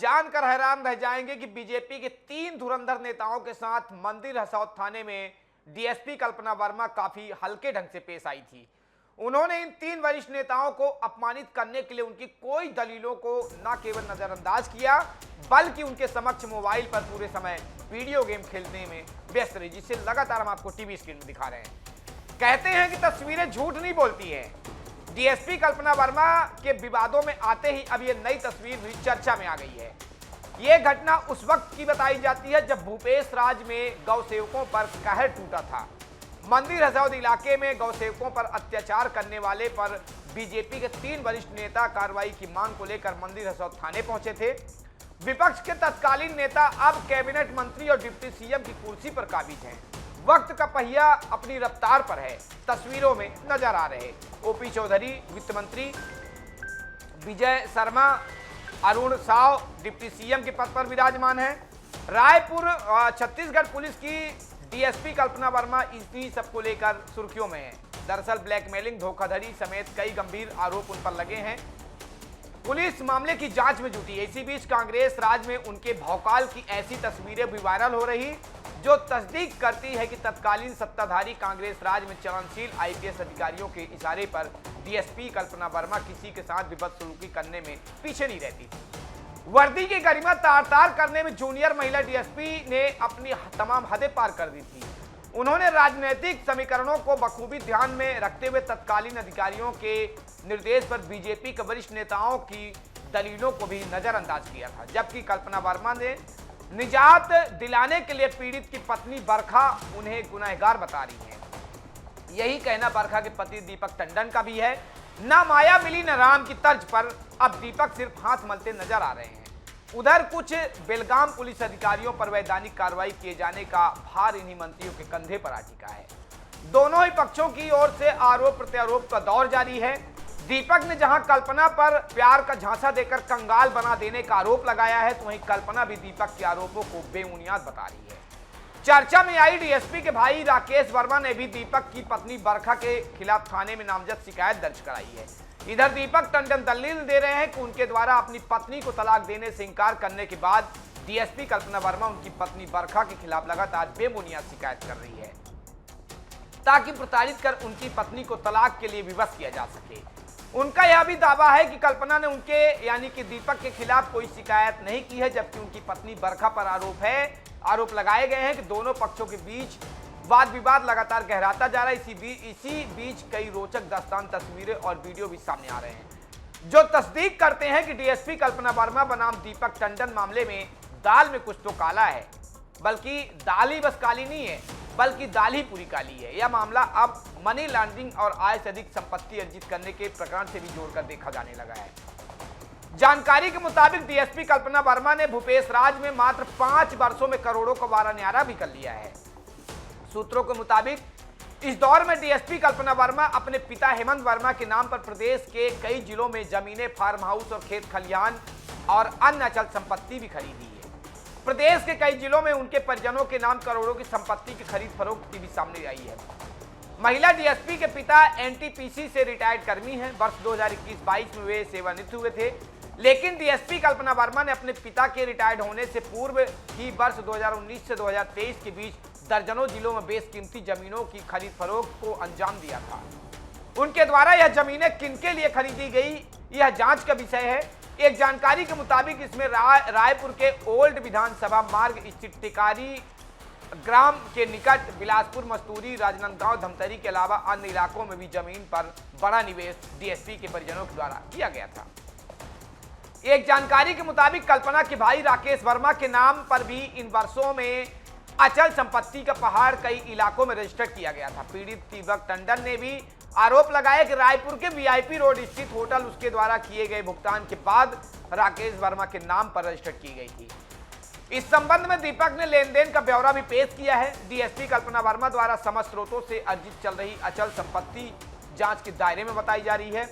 जानकर हैरान रह जाएंगे कि बीजेपी के 3 धुरंधर नेताओं के साथ मंदिर हसौद थाने में डीएसपी कल्पना वर्मा काफी हल्के ढंग से पेश आई थी। उन्होंने इन 3 वरिष्ठ नेताओं को अपमानित करने के लिए उनकी कोई दलीलों को न केवल नजरअंदाज किया, बल्कि उनके समक्ष मोबाइल पर पूरे समय वीडियो गेम खेलने में व्यस्त रही, जिसे लगातार हम आपको टीवी स्क्रीन में दिखा रहे हैं। कहते हैं कि तस्वीरें झूठ नहीं बोलती हैं। डीएसपी कल्पना वर्मा के विवादों में आते ही अब यह नई तस्वीर भी चर्चा में आ गई है। यह घटना उस वक्त की बताई जाती है जब भूपेश राज में गौ सेवकों पर कहर टूटा था। मंदिर हसौद इलाके में गौ सेवकों पर अत्याचार करने वाले पर बीजेपी के 3 वरिष्ठ नेता कार्रवाई की मांग को लेकर मंदिर हसौद थाने पहुंचे थे। विपक्ष के तत्कालीन नेता अब कैबिनेट मंत्री और डिप्टी सीएम की कुर्सी पर काबिज हैं। वक्त का पहिया अपनी रफ्तार पर है, तस्वीरों में नजर आ रहे ओपी चौधरी वित्त मंत्री, विजय शर्मा, अरुण साव डिप्टी सीएम के पद पर विराजमान है। रायपुर छत्तीसगढ़ पुलिस की डीएसपी कल्पना वर्मा इसी सबको लेकर सुर्खियों में है। दरअसल ब्लैकमेलिंग, धोखाधड़ी समेत कई गंभीर आरोप उन पर लगे हैं। पुलिस मामले की जांच में जुटी है। इसी बीच कांग्रेस राज में उनके भौकाल की ऐसी तस्वीरें भी वायरल हो रही जो तस्दीक करती है कि तत्कालीन सत्ताधारी कांग्रेस राज में चलनशील आईपीएस अधिकारियों के इशारे पर डीएसपी कल्पना वर्मा किसी के साथ विबदसलूकी करने में पीछे नहीं रहती थी। वर्दी की गरिमा तार-तार करने में जूनियर महिला डीएसपी ने अपनी तमाम हदें पार कर दी थी। उन्होंने राजनीतिक समीकरणों को बखूबी ध्यान में रखते हुए तत्कालीन अधिकारियों के निर्देश पर बीजेपी के वरिष्ठ नेताओं की दलीलों को भी नजरअंदाज किया था। जबकि कल्पना वर्मा ने निजात दिलाने के लिए पीड़ित की पत्नी बरखा उन्हें गुनहगार बता रही है। यही कहना बरखा के पति दीपक टंडन का भी है। ना माया मिली न राम की तर्ज पर अब दीपक सिर्फ हाथ मलते नजर आ रहे हैं। उधर कुछ बेलगाम पुलिस अधिकारियों पर वैधानिक कार्रवाई किए जाने का भार इन्हीं मंत्रियों के कंधे पर आ चुका है। दोनों ही पक्षों की ओर से आरोप प्रत्यारोप का दौर जारी है। दीपक ने जहां कल्पना पर प्यार का झांसा देकर कंगाल बना देने का आरोप लगाया है, तो वहीं कल्पना भी दीपक के आरोपों को बेबुनियाद बता रही है। चर्चा में आई डीएसपी के भाई राकेश वर्मा ने भी दीपक की पत्नी बरखा के खिलाफ थाने में नामजद शिकायत दर्ज कराई है। इधर दीपक टंडन दलील दे रहे हैं कि उनके द्वारा अपनी पत्नी को तलाक देने से इंकार करने के बाद डीएसपी कल्पना वर्मा उनकी पत्नी बरखा के खिलाफ लगातार बेबुनियाद शिकायत कर रही है, ताकि प्रताड़ित कर उनकी पत्नी को तलाक के लिए विवश किया जा सके। उनका यह भी दावा है कि कल्पना ने उनके यानी कि दीपक के खिलाफ कोई शिकायत नहीं की है, जबकि उनकी पत्नी बरखा पर आरोप लगाए गए हैं कि दोनों पक्षों के बीच वाद विवाद लगातार गहराता जा रहा है। इसी बीच कई रोचक दास्तान तस्वीरें और वीडियो भी सामने आ रहे हैं जो तस्दीक करते हैं कि डीएसपी कल्पना वर्मा बनाम दीपक टंडन मामले में दाल में कुछ तो काला है, बल्कि दाल ही बस काली नहीं है, बल्कि दाल ही पूरी काली है। यह मामला अब मनी लॉन्ड्रिंग और आय से अधिक संपत्ति अर्जित करने के प्रकरण से भी जोड़कर देखा जाने लगा है। जानकारी के मुताबिक डीएसपी कल्पना वर्मा ने भूपेश राज में मात्र 5 वर्षों में करोड़ों का वारा न्यारा भी कर लिया है। सूत्रों के मुताबिक इस दौर में डीएसपी कल्पना वर्मा अपने पिता हेमंत वर्मा के नाम पर प्रदेश के कई जिलों में जमीनें, फार्म हाउस और खेत खलिहान और अन्य अचल संपत्ति भी खरीदी है। प्रदेश के कई जिलों में उनके परिजनों के नाम करोड़ों की संपत्ति की खरीद फरोख्त की भी सामने आई है। महिला डीएसपी के पिता एनटीपीसी से रिटायर्ड कर्मी हैं। वर्ष 2021-22 में वे सेवानिवृत्त हुए थे, लेकिन डीएसपी कल्पना वर्मा ने अपने पिता के रिटायर्ड होने से पूर्व ही वर्ष 2019 से 2023 के बीच दर्जनों जिलों में बेशकीमती जमीनों की खरीद फरोख्त को अंजाम दिया था। उनके द्वारा यह जमीनें किनके लिए खरीदी गई, यह जांच का विषय है। एक जानकारी के मुताबिक इसमें रायपुर के ओल्ड विधानसभा मार्ग स्थित टिकारी ग्राम के निकट बिलासपुर, मस्तूरी, राजनांदगांव, धमतरी के अलावा अन्य इलाकों में भी जमीन पर बड़ा निवेश डीएसपी के परिजनों के द्वारा किया गया था। एक जानकारी के मुताबिक कल्पना के भाई राकेश वर्मा के नाम पर भी इन वर्षों में अचल संपत्ति का पहाड़ कई इलाकों में रजिस्टर किया गया था। पीड़ित दीपक टंडन ने भी आरोप लगाया कि रायपुर के वीआईपी रोड स्थित होटल उसके द्वारा किए गए भुगतान के बाद राकेश वर्मा के नाम पर रजिस्टर की गई थी। इस संबंध में दीपक ने लेन देन का ब्यौरा भी पेश किया है। डीएसपी कल्पना वर्मा द्वारा समस्त स्रोतों से अर्जित चल रही अचल संपत्ति जांच के दायरे में बताई जा रही है।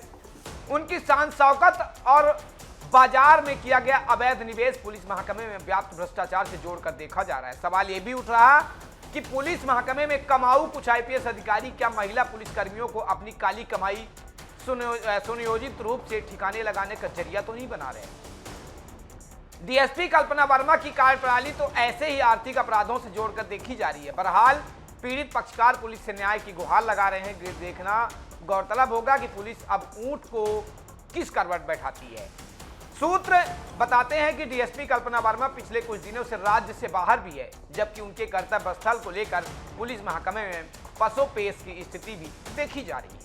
उनकी शान शौकत और बाजार में किया गया अवैध निवेश पुलिस महकमे में व्याप्त भ्रष्टाचार से जोड़कर देखा जा रहा है। सवाल यह भी उठ रहा कि पुलिस महकमे में कमाऊ कुछ आईपीएस अधिकारी क्या महिला पुलिसकर्मियों को अपनी काली कमाई सुनियोजित रूप से ठिकाने लगाने का जरिया तो नहीं बना रहे। डीएसपी कल्पना वर्मा की कार्यप्रणाली तो ऐसे ही आर्थिक अपराधों से जोड़कर देखी जा रही है। बहरहाल पीड़ित पक्षकार पुलिस से न्याय की गुहार लगा रहे हैं। देखना गौरतलब होगा कि पुलिस अब ऊंट को किस करवट बैठाती है। सूत्र बताते हैं कि डीएसपी कल्पना वर्मा पिछले कुछ दिनों से राज्य से बाहर भी है, जबकि उनके कर्तव्य स्थल को लेकर पुलिस महकमे में पसोपेश की स्थिति भी देखी जा रही है।